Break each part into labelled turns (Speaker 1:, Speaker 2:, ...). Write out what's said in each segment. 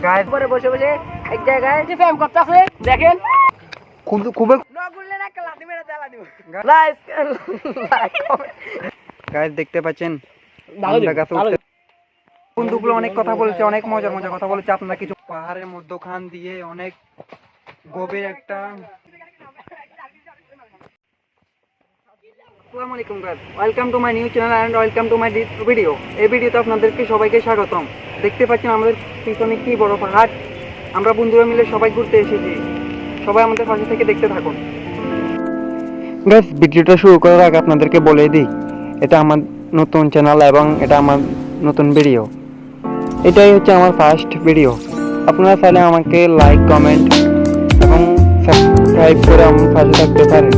Speaker 1: Guys
Speaker 2: উপরে বসে বসে এক জায়গায় ফ্যাম করতেছে দেখেন
Speaker 1: খুব
Speaker 2: না গুললে না লাথি মেরে দেলা দিব
Speaker 1: গাইস দেখতে পাচ্ছেন আমরা গাছে উঠতে বন্ধুগুলো অনেক কথা বলেছে, অনেক মজার মজার কথা বলেছে। আপনারা কিছু পাহাড়ের মধ্যখান দিয়ে অনেক গভীর একটা আসসালামু আলাইকুম guys, welcome to my new channel and welcome to my video. এই ভিডিওতে আপনাদেরকে সবাইকে স্বাগতম। দেখতে পাচ্ছেন আমাদের পিছনে কি বড় পাহাড়। আমরা বন্ধুরা মিলে সবাই ঘুরতে এসেছি, সবাই আমাদের পাশে থেকে দেখতে থাকুন। গাইস ভিডিওটা শুরু করার আগে আপনাদেরকে বলে দিই, এটা আমার নতুন চ্যানেল এবং এটা আমার নতুন ভিডিও। এটাই হচ্ছে আমার ফার্স্ট ভিডিও। আপনারা চাইলে আমাকে লাইক, কমেন্ট এবং সাবস্ক্রাইব করে আমার পাশে থাকতে পারেন।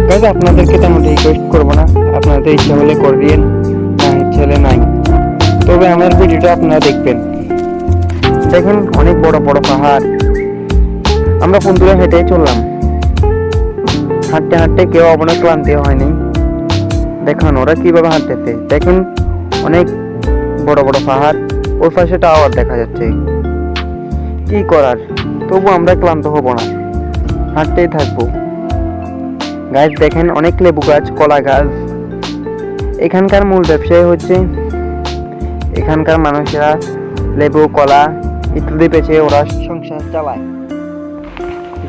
Speaker 1: গাইস আপনাদেরকে তেমন রিকোয়েস্ট করবো না, আপনাদের ইচ্ছা হলে করে দিন, না ইচ্ছা হলে নাই। তবে আমার ভিডিওটা আপনারা দেখবেন। দেখুন অনেক বড় বড় পাহাড়। আমরা বন্ধুরা হেঁটে চললাম, হাঁটতে হাঁটতে কেউ অনেক ক্লান্তি হয়নি। দেখুন ওরা কিভাবে হাঁটতেছে, দেখুন অনেক বড় বড় পাহাড়, ওই পাশে টাওয়ার দেখা যাচ্ছে। কি করার, তবু আমরা ক্লান্ত হব না, হাঁটতেই থাকবো। গাছ দেখেন অনেক লেবু গাছ, কলা গাছ। এখানকার মূল ব্যবসায় হচ্ছে এখানকার মানুষেরা লেবু, কলা ইত্যাদি বেচে ওরা সংসার চালায়।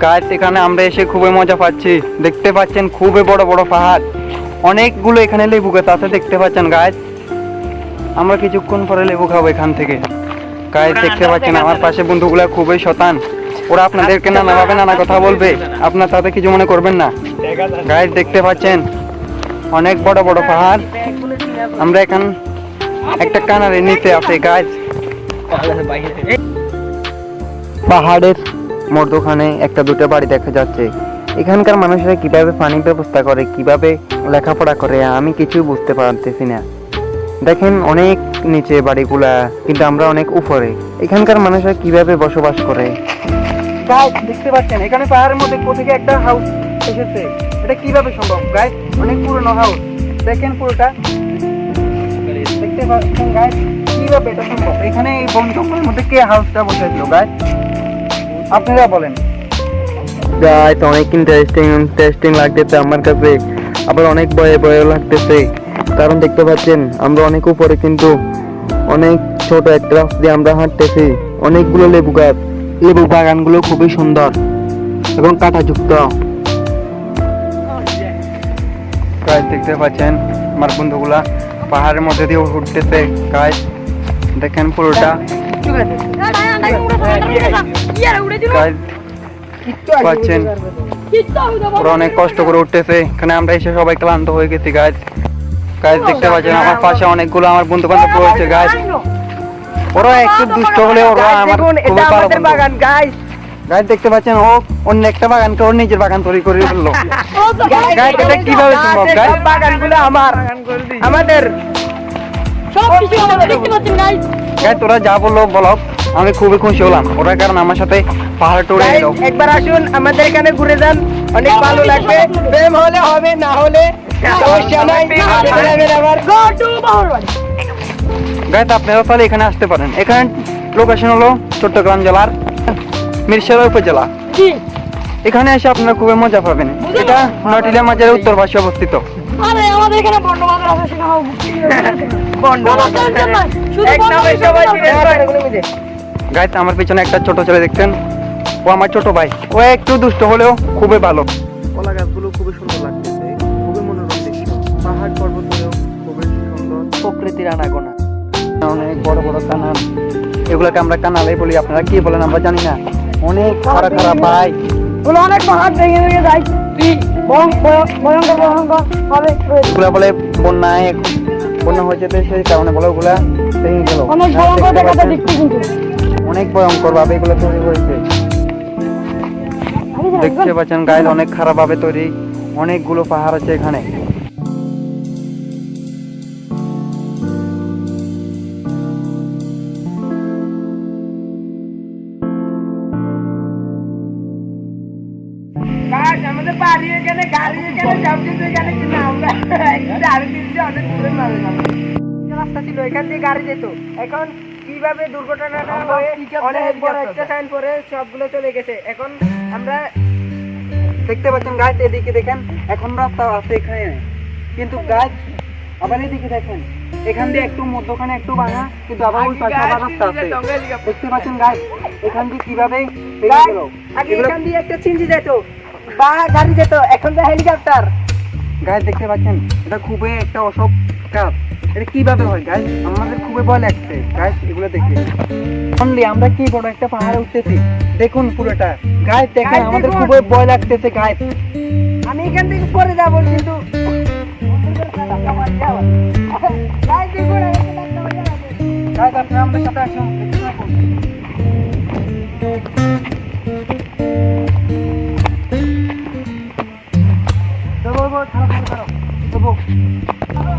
Speaker 1: গাছ এখানে আমরা এসে খুবই মজা পাচ্ছি। দেখতে পাচ্ছেন খুবই বড় বড় পাহাড়, অনেকগুলো এখানে লেবু গাছ আছে। দেখতে পাচ্ছেন গাছ, আমরা কিছুক্ষণ পরে লেবু খাবো এখান থেকে। গাছ দেখতে পাচ্ছেন আমার পাশে বন্ধুগুলা খুবই শতান, ওরা আপনাদেরকে নানাভাবে নানা কথা বলবে, আপনার তাতে কিছু মনে করবেন না। গাছ দেখতে পাচ্ছেন অনেক বড় বড় পাহাড়। আমরা এখন একটা কানারের নিচে আছে গাছ। পাহাড়ের মধ্যখানে একটা দুটো বাড়ি দেখা যাচ্ছে। এখানকার মানুষেরা কিভাবে পানির ব্যবস্থা করে, কিভাবে লেখাপড়া করে, আমি কিছু বুঝতে পারতেছি না। দেখেন অনেক নিচে বাড়িগুলা, কিন্তু আমরা অনেক উপরে। এখানকার মানুষরা কিভাবে বসবাস করে। গাইস দেখতে পাচ্ছেন এখানে পাহাড়ের মধ্যে কোথেকে একটা হাউস এসেছে। এটা কিভাবে সম্ভব গাইস? অনেক পুরনো হাউস, দেখেন পুরোটা। দেখতে পাচ্ছেন গাইস কিভাবে এটা সম্ভব? এখানে এই বন জঙ্গলের মধ্যে কে হাউসটা বসাইছিল গাইস? আপনারা বলেন। গাইস অনেক ইন্টারেস্টিং লাগতেছে আমার কাছে, আবার অনেক ভয়ও লাগতেছে। কারণ দেখতে পাচ্ছেন আমরা অনেক উপরে, কিন্তু অনেক ছোট একটা রাস্তা দিয়ে আমরা হাঁটতেছি। অনেকগুলো লেবু গাছ, লেবু বাগানগুলো খুবই সুন্দর এবং কাঁটাযুক্ত। গাছ দেখতে পাচ্ছেন আমার বন্ধুগুলা পাহাড়ের মধ্যে দিয়ে উঠতেছে। গাছ দেখেন পুরোটা। পাচ্ছেন ওরা অনেক কষ্ট করে উঠতেছে। এখানে আমরা এসে সবাই ক্লান্ত হয়ে গেছি। গাছ গাছ দেখতে পাচ্ছেন আমার পাশে অনেকগুলো আমার বন্ধু বান্ধব রয়েছে। গাছ ওরা একটু দুষ্ট হলে ওরা আমার খুবই ভালো বাগান। গাছ গাছ দেখতে পাচ্ছেন ও অন্য একটা বাগানকে ওর নিজের বাগান তৈরি করে ফেললো। গাছ এটা কিভাবে সম্ভব? গাছ বাগানগুলো আমাদের গাছ তোরা যা বললো বলো, আমি খুবই খুশি হলাম ওরা, কারণ আমার সাথে পাহাড় টুরে এলো।
Speaker 2: একবার আসুন আমাদের এখানে ঘুরে যান, অনেক ভালো লাগবে। প্রেম হলে হবে, না হলে
Speaker 1: গাইস আপনারা তাহলে এখানে আসতে পারেন। এখানে লোকেশন হলো চট্টগ্রাম জেলার মিরসরাই উপজেলা। এখানে এসে আপনারা খুবই মজা পাবেন। এটা নটিলা মাজারের উত্তর পাশে অবস্থিত। গাইস আমার পিছনে একটা ছোট ছেলে দেখছেন, ও আমার ছোট ভাই। ও একটু দুষ্ট হলেও খুবই ভালো। কলা গাছগুলো খুবই সুন্দর লাগতেছে, খুবই মনোরম দৃশ্য। পাহাড় পর্বতগুলো খুবই সুন্দর, প্রকৃতির আনাগোনা। অনেক বড় বড় কানাল, এগুলোকে আমরা কানালাই বলি, আপনারা কি বলেন আমরা জানি না। অনেক খারাপ খারাপ ভাই,
Speaker 2: অনেক পাহাড় ভেঙে ভেঙে যায়।
Speaker 1: এগুলা বলে বন্যা হয়েছে, সেই কারণে বলে ওগুলা ভেঙে গেল। অনেক ভয়ঙ্কর ভাবে এগুলো তৈরি হয়েছে। দেখতে পাচ্ছেন গাইস অনেক খারাপ ভাবে তৈরি, অনেকগুলো পাহাড় আছে এখানে।
Speaker 2: আমাদের বাড়ি এখানে, গাড়ি এখানে, সব কিছু এখানে, কিন্তু আমরা রাস্তা ছিল, এখান দিয়ে গাড়ি যেত। এখন কি কিভাবে দুর্ঘটনাটা হয়ে অনেক বড় একটা সাইন পরে সবগুলো চলে গেছে। এখন আমরা
Speaker 1: দেখতে পাচ্ছেন গাছ, এদিকে দেখেন এখন রাস্তা আছে এখানে, কিন্তু গাছ আবার এদিকে দেখেন এখান দিয়ে একটু মধ্যখানে একটু ভাঙা, কিন্তু আবার ওই পাশে আবার রাস্তা আছে। দেখতে পাচ্ছেন গাছ এখান দিয়ে কিভাবে বেরিয়ে গেল।
Speaker 2: আগে এখান দিয়ে একটা চিনজি যেত বা গাড়ি যেত, এখন তো হেলিকপ্টার।
Speaker 1: গাছ দেখতে পাচ্ছেন এটা খুবই একটা অসৎ কাজ। এটা কিভাবে হয় গাছ, আমাদের খুবই ভয় লাগছে গাছ এগুলো দেখে। অনলি আমরা কি বড় একটা পাহাড়ে উঠতেছি, দেখুন পুরোটা গাছ দেখেন,
Speaker 2: গাছ
Speaker 1: আমাদের
Speaker 2: দেখুন।
Speaker 1: খুবই ভয় লাগতেছে গাছ।
Speaker 2: আমি এখান থেকে পরে যাবো, কিন্তু
Speaker 1: গাছ আপনি আমাদের সাথে আসুন, দেখতে থাকুন।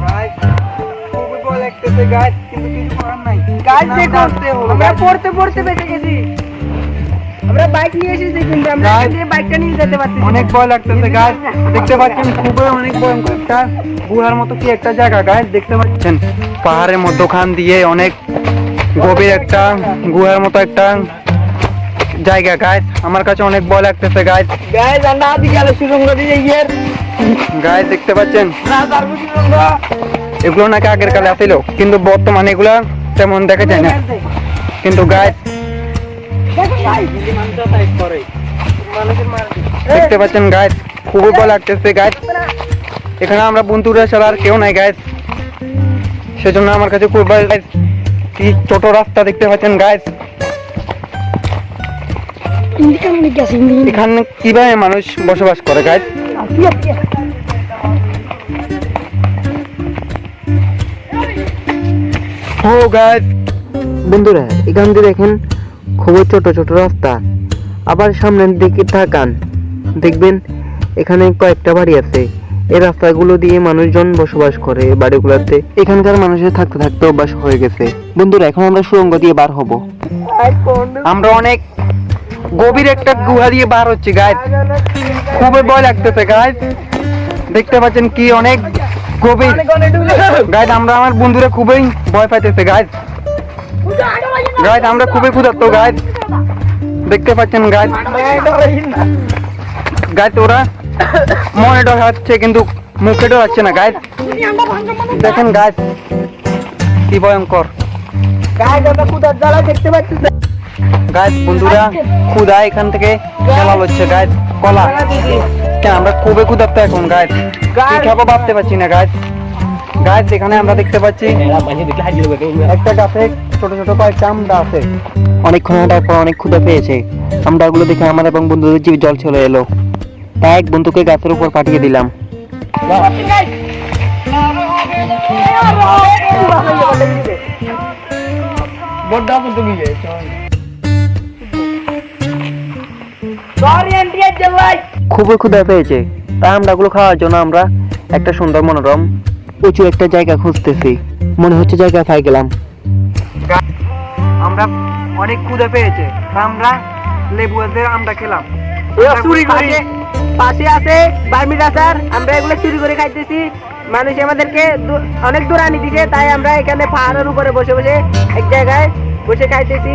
Speaker 1: গাছ, খুবই ভয় লাগতেছে গাছ, কিন্তু কিছু করার নাই।
Speaker 2: গাছ
Speaker 1: না,
Speaker 2: দেখুন,
Speaker 1: আসতে হলো,
Speaker 2: আমরা
Speaker 1: গাছ।
Speaker 2: পড়তে পড়তে বেঁচে গেছি। আমরা বাইক নিয়ে এসেছি, কিন্তু আমরা
Speaker 1: গাছ।
Speaker 2: এখান থেকে বাইকটা নিয়ে যেতে পারছি না।
Speaker 1: অনেক ভয় লাগতেছে গাছ, দেখতে পাচ্ছেন খুবই অনেক ভয়ঙ্কর একটা গুহার মতো কি একটা জায়গা গাছ, দেখতে পাচ্ছেন পাহাড়ের মধ্যখান দিয়ে অনেক গভীর একটা গুহার মতো একটা জায়গা গাছ। আমার কাছে অনেক ভয় লাগতেছে গাছ।
Speaker 2: গাইজ আমরা আদিকে আলো সুরঙ্গ দিয়ে গিয়ে
Speaker 1: গাছ দেখতে পাচ্ছেন
Speaker 2: না তারপর সুরঙ্গ
Speaker 1: এগুলো নাকি আগের কালে আসিল, কিন্তু বর্তমানে এগুলা তেমন দেখা যায় না। কিন্তু গাছ দেখতে পাচ্ছেন গাছ, খুবই ভয় লাগতেছে গাছ। এখানে আমরা বন্ধুরা ছাড়া আর কেউ নাই গাছ, সেজন্য আমার কাছে খুব ভয় গাছ। কি ছোট রাস্তা দেখতে পাচ্ছেন গাছ, এখানে কিভাবে মানুষ বসবাস করে গাছ। ও গাছ বন্ধুরা, এখান দিয়ে দেখেন খুবই ছোট ছোট রাস্তা, আবার সামনের দিকে তাকান দেখবেন এখানে কয়েকটা বাড়ি আছে। এই রাস্তাগুলো দিয়ে মানুষজন বসবাস করে, এই বাড়িগুলোতে এখানকার মানুষের থাকতে থাকতে অভ্যাস হয়ে গেছে। বন্ধুরা এখন আমরা সুড়ঙ্গ দিয়ে বার হব, আমরা অনেক গভীর একটা গুহা দিয়ে বার হচ্ছে গাছ, খুবই ভয় লাগতেছে গাছ। দেখতে পাচ্ছেন কি অনেক গভীর গাছ, আমরা আমার বন্ধুরা খুবই ভয় পাইতেছে গাছ। গাছ আমরা খুবই ক্ষুধার্ত গাছ, দেখতে পাচ্ছেন গাছ। গাছ ওরা মনে ডর হচ্ছে কিন্তু মুখে ডর হচ্ছে না গাছ, দেখেন গাছ কি ভয়ঙ্কর
Speaker 2: গাইজ আমরা কুদার জ্বালা দেখতে পাচ্ছি।
Speaker 1: গাছ। বন্ধুরা ক্ষুধা এখান থেকে খেলা হচ্ছে গাছ, কলা কেন আমরা খুবই ক্ষুধার্ত এখন গাছ, কি খাবো ভাবতে পারছি না গাছ। গাছ এখানে আমরা দেখতে পাচ্ছি একটা গাছে ছোট ছোট কয়েকটা আমড়া আছে। অনেকক্ষণ হাঁটার পর অনেক ক্ষুধা পেয়েছে, আমড়াগুলো দেখে আমার এবং বন্ধুদের জিভে জল চলে এলো, তাই এক বন্ধুকে গাছের উপর পাঠিয়ে দিলাম। খুবই ক্ষুধা পেয়েছে, তাই আমড়াগুলো খাওয়ার জন্য আমরা একটা সুন্দর মনোরম উঁচু একটা জায়গা খুঁজতেছি, মনে হচ্ছে জায়গা পাই গেলাম। আমরা অনেক ক্ষুধা পেয়েছে, আমরা লেবুদের আমরা খেলাম।
Speaker 2: চুরি করে পাশে আছে বার্মির আচার, আমরা এগুলো চুরি করে খাইতেছি। মানুষ আমাদেরকে অনেক দূর আনি দিছে, তাই আমরা এখানে পাহাড়ের উপরে বসে বসে এক জায়গায় বসে খাইতেছি।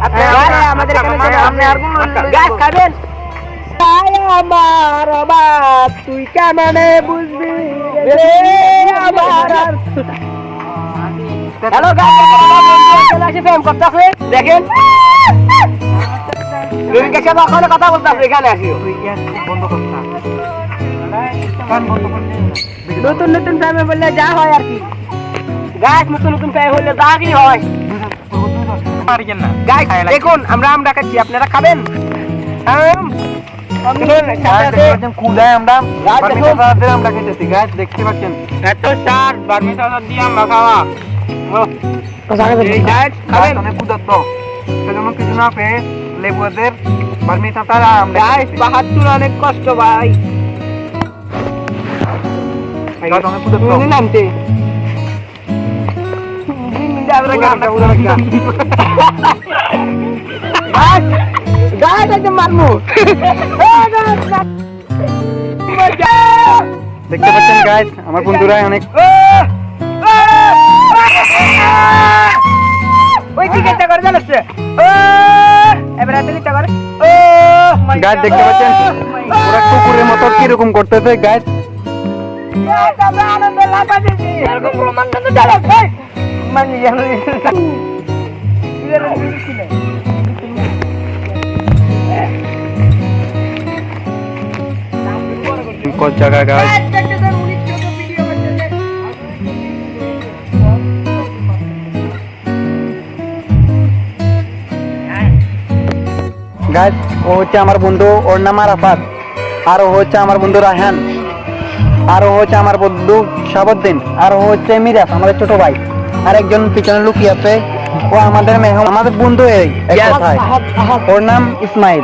Speaker 2: আপনারা আমাদের এখানে গাছ খাবেন। আমার অবাক তুই কেমনে বুঝবি রে আমার। হ্যালো গাছ ফেম করতেছে, দেখেন রোহিঙ্গার সাথে ওখানে কথা বলতেছে, এখানে আসিও
Speaker 1: বন্ধ করতে
Speaker 2: নতুন নতুন প্রেমে বললে যা হয় আর কি। গাছ নতুন নতুন প্রেম হলে যা কি হয়। গাছ দেখুন আমরা খাচ্ছি, আপনারা খাবেন।
Speaker 1: ক্ষুধায় আমরা আমরা খেতেছি গাছ, দেখতে পাচ্ছেন
Speaker 2: এত চার বার্মিজ আচার দিয়ে আমরা খাওয়া।
Speaker 1: গাছ অনেক ক্ষুধার্ত, সেজন্য কিছু না পেয়ে লেবুদের বার্মিজ আচার আমরা
Speaker 2: বাহাত্তর অনেক কষ্ট ভাই।
Speaker 1: গাছ অনেক ক্ষুধার্ত।
Speaker 2: নামতে মারমু
Speaker 1: দেখতে পাচ্ছেন গাছ, আমার বন্ধুরা অনেক
Speaker 2: ওই চিকেনটা করে জানাচ্ছে ও এবার এত চিকেনটা করে ও
Speaker 1: গাছ দেখতে পাচ্ছেন ওরা কুকুরের মতো কিরকম করতেছে গাছ।
Speaker 2: আমরা আনন্দে লাফাচ্ছি এরকম রোমাঞ্চন তো ডালা মানে জানো
Speaker 1: কোন জায়গা গাছ গাছ ও হচ্ছে আমার বন্ধু, ওর নাম আরাফাত। আর ও হচ্ছে আমার বন্ধু রায়হান। আর ও হচ্ছে আমার বন্ধু শাহাবুদ্দিন। আর ও হচ্ছে মিরাজ আমাদের ছোট ভাই। আর একজন পিছনে লুকিয়ে আছে, ও আমাদের আমাদের বন্ধু। এই এক কথায় ওর নাম ইসমাইল।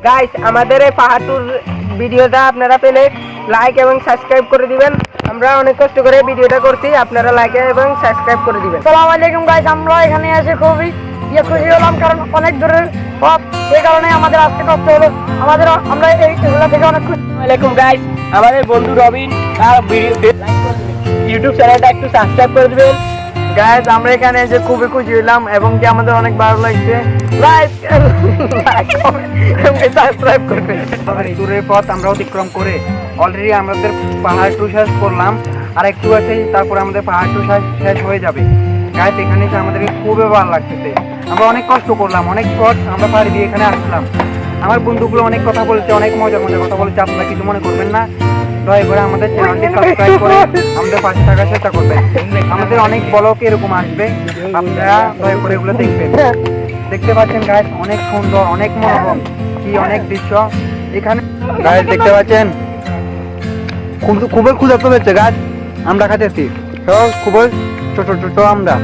Speaker 2: গাইস আমাদের এই পাহাড় ট্যুর ভিডিওটা আপনারা পেলে লাইক এবং সাবস্ক্রাইব করে দিবেন। আমরা অনেক কষ্ট করে ভিডিওটা করছি, আপনারা লাইক এবং সাবস্ক্রাইব করে দিবেন।
Speaker 3: আসসালামু আলাইকুম গাইস, আমরা এখানে এসে খুবই খুশি হলাম, কারণ অনেক দূরের পথ, সেই কারণে আমাদের আজকে কষ্ট হলো। আমরা এইগুলো থেকে অনেক খুশি।
Speaker 2: আসসালামাইকুম গাইস, আমাদের বন্ধু রবিন তার ইউটিউব চ্যানেলটা একটু সাবস্ক্রাইব করে দিবেন।
Speaker 1: গাইজ আমরা এখানে এসে খুবই খুশি হলাম এবং কি আমাদের অনেক ভালো লাগছে।
Speaker 2: লাইক এবং সাবস্ক্রাইব করবেন।
Speaker 1: দূরের পথ আমরা অতিক্রম করে অলরেডি আমাদের পাহাড় টু শেষ করলাম, আর একটু আছে তারপর আমাদের পাহাড় টু শেষ হয়ে যাবে। গাইজ এখানে এসে আমাদের খুবই ভালো লাগতেছে। আমরা অনেক কষ্ট করলাম, অনেক পথ আমরা পাড়ি দিয়ে এখানে আসলাম। আমার বন্ধুগুলো অনেক কথা বলেছে, অনেক মজার মজার কথা বলেছে, আপনারা কিছু মনে করবেন না। দয়া করে আমাদের চ্যানেলটি সাবস্ক্রাইব করে আমাদের পাশে থাকার চেষ্টা করবেন। আমাদের অনেক ব্লগ এরকম আসবে, আপনারা দয়া করে এগুলো দেখবেন। দেখতে পাচ্ছেন গাইজ অনেক সুন্দর, অনেক মনোরম, কি অনেক দৃশ্য এখানে। গাইজ দেখতে পাচ্ছেন খুবই ক্ষুধার্ত হচ্ছে গাছ, আমরা খাইতেছি সব খুবই ছোট ছোট আমরা।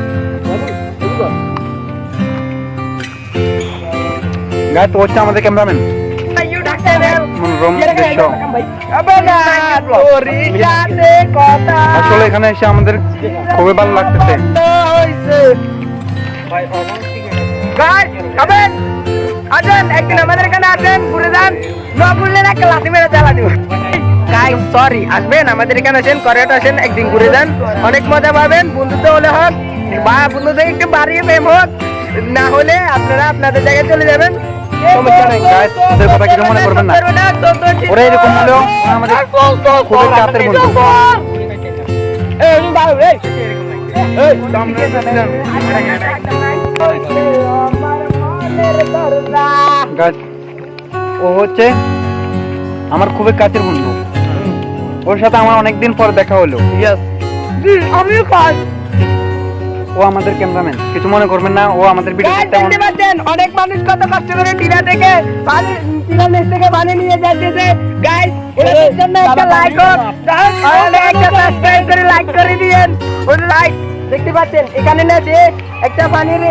Speaker 1: গাছ তো হচ্ছে আমাদের ক্যামেরাম্যান। মনোরম দৃশ্য। আসলে এখানে এসে আমাদের খুবই ভালো লাগতেছে।
Speaker 2: একদিন আমাদের এখানে আসেন, ঘুরে যান, না ঘুরলে একটা লাঠি মেরে চালা দিব। গাইস সরি, আসবেন আমাদের এখানে আসেন, করেট আসেন, একদিন ঘুরে যান, অনেক মজা পাবেন। বন্ধুত্ব হলে হোক বা বন্ধুত্ব একটু বাড়িয়ে প্রেম হোক, না হলে আপনারা আপনাদের জায়গায় চলে যাবেন।
Speaker 1: সমস্যা নেই গাইস, ওদের কথা কিছু মনে করবেন না। ওরা এরকম হলেও আমাদের খুবই কাছের বন্ধু। গাইস ও হচ্ছে আমার খুবই কাছের বন্ধু, ওর সাথে আমার অনেকদিন পর দেখা হলো।
Speaker 2: আমিও খাই।
Speaker 1: ও আমাদের ক্যামেরাম্যান, কিছু মনে করবেন না। ও আমাদের ভিডিও
Speaker 2: দেখতে পাচ্ছেন অনেক মানুষ কত কষ্ট করে টিলা থেকে টিলার নিচ থেকে পানি নিয়ে যাচ্ছে। গাইস এর জন্য একটা লাইক করুন, একটা সাবস্ক্রাইব করে লাইক করে দিয়েন। ওই লাইক দেখতে পাচ্ছেন এখানে না যে একটা পানির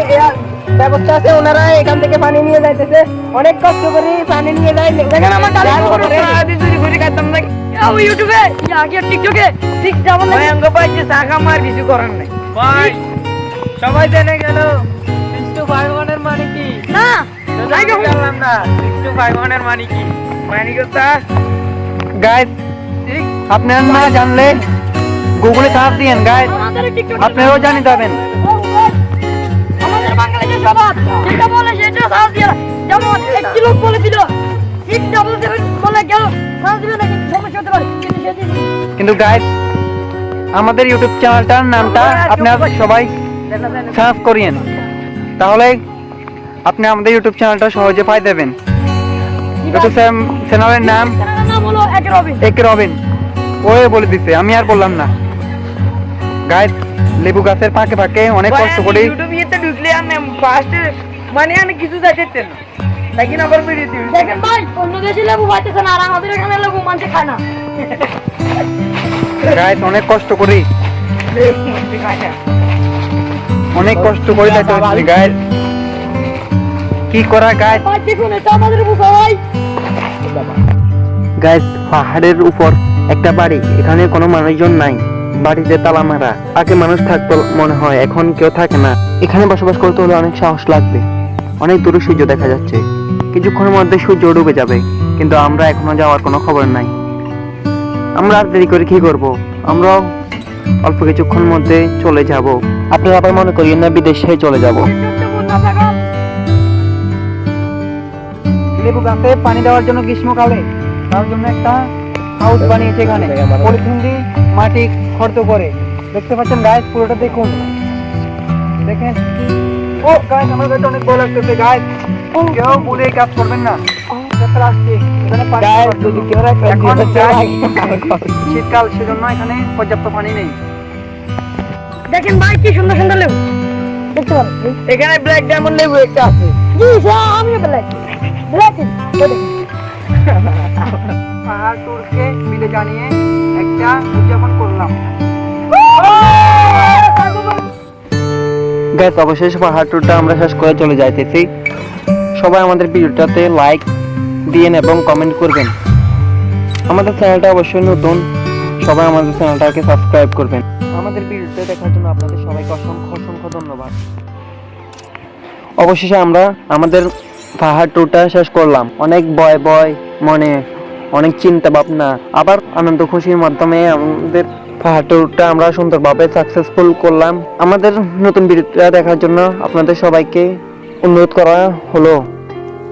Speaker 2: ব্যবস্থা আছে, ওনারা এখান থেকে পানি নিয়ে যাইতেছে, অনেক কষ্ট করে পানি নিয়ে যায়। দেখেন আমার
Speaker 3: ইউটিউবে আগে টিকটকে 6
Speaker 2: টাকা মার কিছু করার নাই ভাই, সবাই জেনে গেল 621 এর মানে কি
Speaker 3: না
Speaker 2: জানলাম না। 621 এর মানে কি? মানে কথা
Speaker 1: গাইস আপনারা না জানলে গুগলে সার্চ দিয়েন গাইস, আপনারাও জানি যাবেন।
Speaker 3: আমাদের বাংলাদেশের সমাজ যেটা বলে সেটা সার্চ দিয়ে, যেমন একটি লোক বলেছিল 677 বলে গেল সার্চ দিলে নাকি সমস্যা হতে পারে,
Speaker 1: কিন্তু গাইস আমাদের ইউটিউব চ্যানেলটার নামটা আপনারা সবাই সার্চ করিয়েন, তাহলে আপনি আমাদের ইউটিউব চ্যানেলটা সহজে পাই দেবেন। ইউটিউব চ্যানেলের নাম
Speaker 3: হলো
Speaker 1: এক রবিন। ও বলে দিছে, আমি আর বললাম না। গাইস লেবু গাছের ফাঁকে ফাঁকে অনেক কষ্ট করে
Speaker 2: ইউটিউবে ঢুকলে আমি ফার্স্ট মানে আমি কিছু যাইতে না, তাই কিনা আবার ভিডিও দিই।
Speaker 3: দেখেন ভাই, অন্য দেশে লেবু পাইতেছে না, আর আমাদের এখানে লেবু মানতে খায় না।
Speaker 1: গাইস অনেক কষ্ট করি, অনেক কষ্ট করে যাইতে হচ্ছে গাইস, কি করা গাইস।
Speaker 3: ভাই দেখুন, এটা আমাদের বুঝা ভাই।
Speaker 1: গাইস পাহাড়ের উপর একটা বাড়ি, এখানে কোনো মানুষজন নাই, বাড়িতে তালা মারা। আগে মানুষ থাকতো মনে হয়, এখন কেউ থাকে না। এখানে বসবাস করতে হলে অনেক সাহস লাগবে। অনেক দূরে সূর্য দেখা যাচ্ছে, কিছুক্ষণের মধ্যে সূর্য ডুবে যাবে, কিন্তু আমরা এখনো যাওয়ার কোনো খবর নাই। আমরা আর দেরি করে কি করব? আমরাও অল্প কিছুক্ষণ মধ্যে চলে যাব। আপনারা আবার মনে করিয়েন না বিদেশে চলে যাব। লেবু গাছে পানি দেওয়ার জন্য গ্রীষ্মকালে তার জন্য একটা হাউস বানিয়েছে এখানে, পলিথিন দিয়ে মাটি খর্দ করে। দেখতে পাচ্ছেন গাছ, পুরোটা দেখুন, দেখেন। ও গাছ, আমার কাছে অনেক ভয় লাগতেছে গাছ, কেউ ভুলে এই কাজ করবেন না। এখন শীতকাল, সেজন্য এখানে পর্যাপ্ত পানি নেই।
Speaker 3: দেখেন ভাই কি সুন্দর সুন্দর লেবু দেখতে পারেন।
Speaker 2: এখানে ব্ল্যাক ডায়মন্ড লেবু একটা আছে।
Speaker 3: জি স্যার, আমিও ব্ল্যাক ব্ল্যাক।
Speaker 1: পাহাড় ট্যুরকে বিদায় জানিয়ে একটা উদযাপন করলাম। গাইস, অবশেষে পাহাড় ট্যুরটা আমরা শেষ করে চলে যাইতেছি। সবাই আমাদের ভিডিওটাতে লাইক দিয়েন এবং কমেন্ট করবেন। আমাদের চ্যানেলটা অবশ্যই নতুন, সবাই আমাদের চ্যানেলটাকে সাবস্ক্রাইব করবেন। আমাদের ভিডিওটা দেখার জন্য আপনাদের সবাইকে অসংখ্য অসংখ্য ধন্যবাদ। অবশেষে আমরা আমাদের পাহাড় ট্যুরটা শেষ করলাম। অনেক ভয় ভয় মনে, অনেক চিন্তা ভাবনা, আবার আনন্দ খুশির মাধ্যমে আমাদের পাহাড় ট্যুরটা আমরা সুন্দরভাবে সাকসেসফুল করলাম। আমাদের নতুন ভিডিওটা দেখার জন্য আপনাদের সবাইকে অনুরোধ করা হলো।